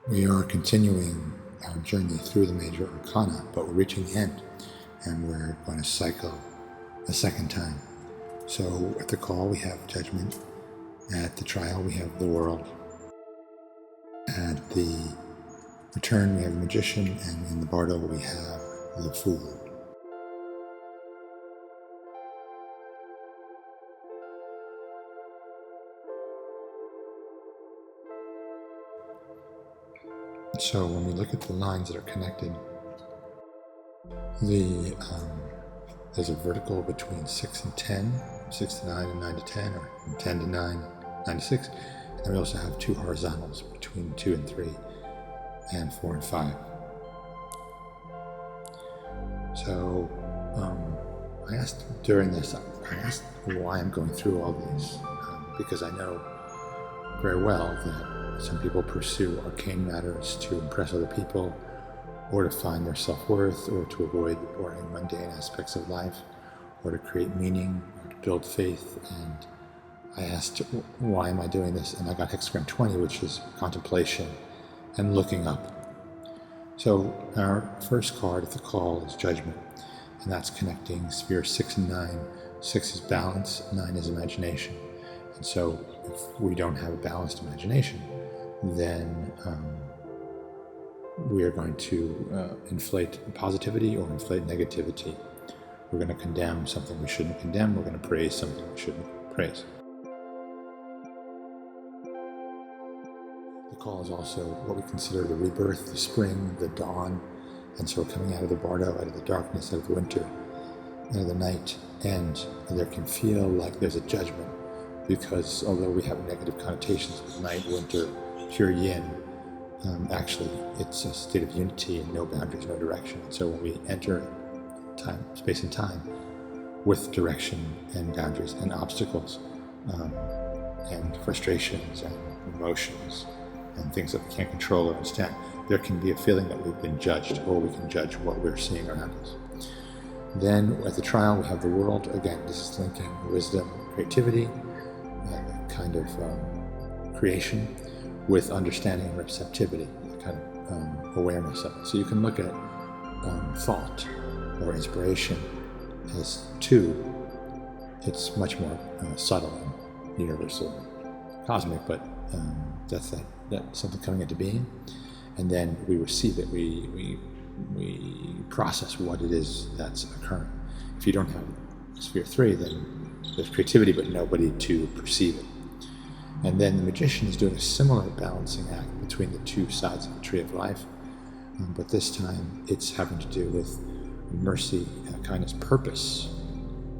We are continuing our journey through the major arcana, but we're reaching the end, and we're going to cycle a second time. So at the call we have judgment, at the trial we have the world, at the return we have the magician, and in the Bardo we have the fool. So when we look at the lines that are connected, there's a vertical between 6 and 10, 6 to 9 and 9 to 10, or from 10 to 9, 9 to 6. And then we also have two horizontals between 2 and 3, and 4 and 5. So I asked why I'm going through all these, because I know very well that some people pursue arcane matters to impress other people, or to find their self-worth, or to avoid the boring, mundane aspects of life, or to create meaning, or to build faith. And I asked, why am I doing this? And I got hexagram 20, which is contemplation and looking up. So our first card at the call is judgment, and that's connecting sphere 6 and 9. 6 is balance, 9 is imagination. And so if we don't have a balanced imagination, then we are going to inflate positivity or inflate negativity. We're going to condemn something we shouldn't condemn. We're going to praise something we shouldn't praise. The call is also what we consider the rebirth, the spring, the dawn. And so we're coming out of the Bardo, out of the darkness, out of the winter, out of the night. And there can feel like there's a judgment, because although we have negative connotations with night, winter, pure yin, actually it's a state of unity and no boundaries, no direction. So when we enter time, space and time with direction and boundaries and obstacles, and frustrations and emotions and things that we can't control or understand, there can be a feeling that we've been judged, or we can judge what we're seeing around us. Then at the trial we have the world. Again, this is linking wisdom, creativity, kind of creation with understanding and receptivity, kind of awareness of it. So you can look at thought or inspiration as two. It's much more subtle and universal, cosmic, but that's something coming into being, and then we receive it. We process what it is that's occurring. If you don't have sphere 3, then there's creativity but nobody to perceive it. And then the magician is doing a similar balancing act between the two sides of the tree of life, but this time it's having to do with mercy, kindness, purpose,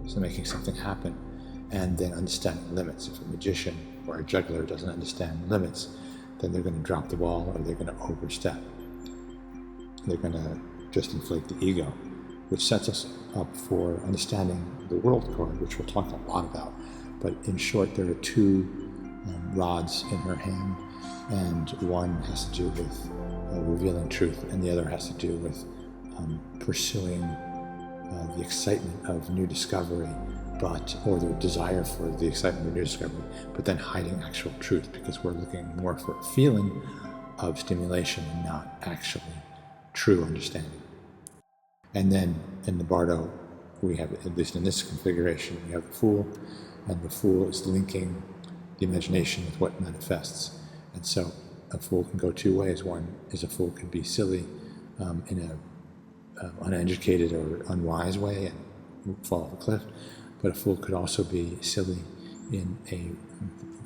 so making something happen, and then understanding limits. If a magician or a juggler doesn't understand limits, then they're going to drop the ball, or they're going to overstep. They're going to just inflate the ego, which sets us up for understanding the world card, which we'll talk a lot about. But in short, there are two rods in her hand, and one has to do with revealing truth, and the other has to do with pursuing the excitement of new discovery, or the desire for the excitement of new discovery, but then hiding actual truth, because we're looking more for a feeling of stimulation and not actually true understanding. And then in the Bardo, we have, at least in this configuration, we have the Fool, and the Fool is linking the imagination with what manifests. And so a fool can go two ways. One is a fool can be silly in an uneducated or unwise way and fall off a cliff, but a fool could also be silly in a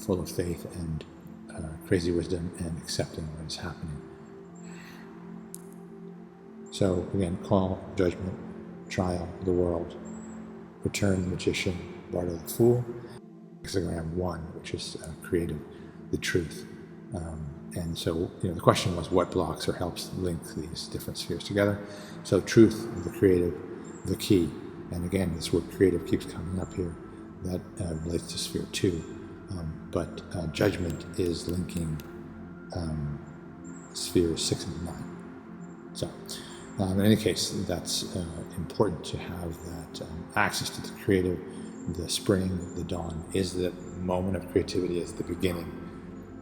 full of faith and crazy wisdom and accepting what is happening. So again, call, judgment, trial, the world, return, the magician, Bardo, the fool, hexagram 1, which is creative, the truth. And so the question was, what blocks or helps link these different spheres together? So truth, the creative, the key. And again, this word creative keeps coming up here. That relates to sphere 2. But judgment is linking spheres 6 and 9. So in any case, that's important to have that access to the creative. The spring, the dawn, is the moment of creativity, is the beginning.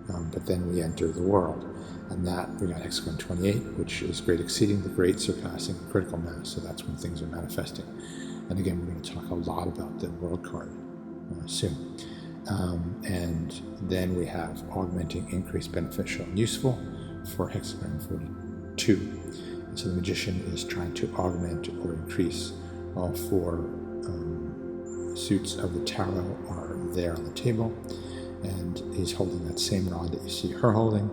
but then we enter the world. And that, we got hexagram 28, which is great exceeding the great, surpassing critical mass. So that's when things are manifesting. And again, we're going to talk a lot about the world card soon. And then we have augmenting, increase, beneficial, and useful for hexagram 42. And so the magician is trying to augment or increase. All four suits of the tarot are there on the table, and he's holding that same rod that you see her holding.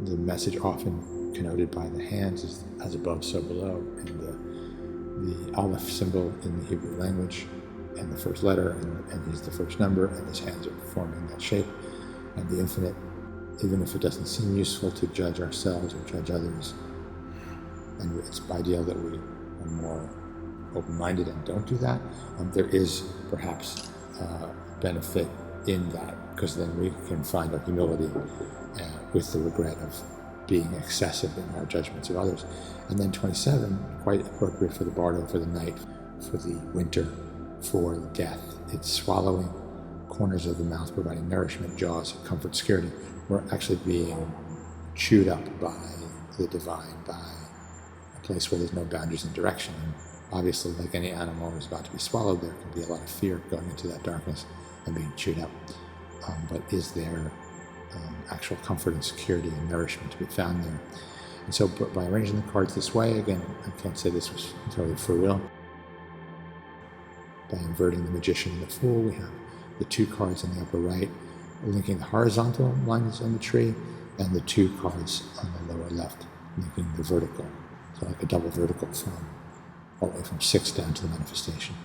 The message often connoted by the hands is as above, so below, and the Aleph symbol in the Hebrew language, and the first letter, and he's the first number, and his hands are forming that shape. And the infinite, even if it doesn't seem useful to judge ourselves or judge others, and it's ideal that we are more open-minded and don't do that, there is perhaps benefit in that, because then we can find our humility with the regret of being excessive in our judgments of others. And then 27, quite appropriate for the Bardo, for the night, for the winter, for death. It's swallowing, corners of the mouth providing nourishment, jaws, comfort, security. We're actually being chewed up by the divine, by a place where there's no boundaries and direction. And obviously, like any animal who's about to be swallowed, there can be a lot of fear going into that darkness and being chewed up. But is there actual comfort and security and nourishment to be found there? And so by arranging the cards this way, again, I can't say this was totally free will. By inverting the magician and the fool, we have the two cards in the upper right linking the horizontal lines on the tree, and the two cards on the lower left linking the vertical. So like a double vertical from all the way from 6 down to the manifestation.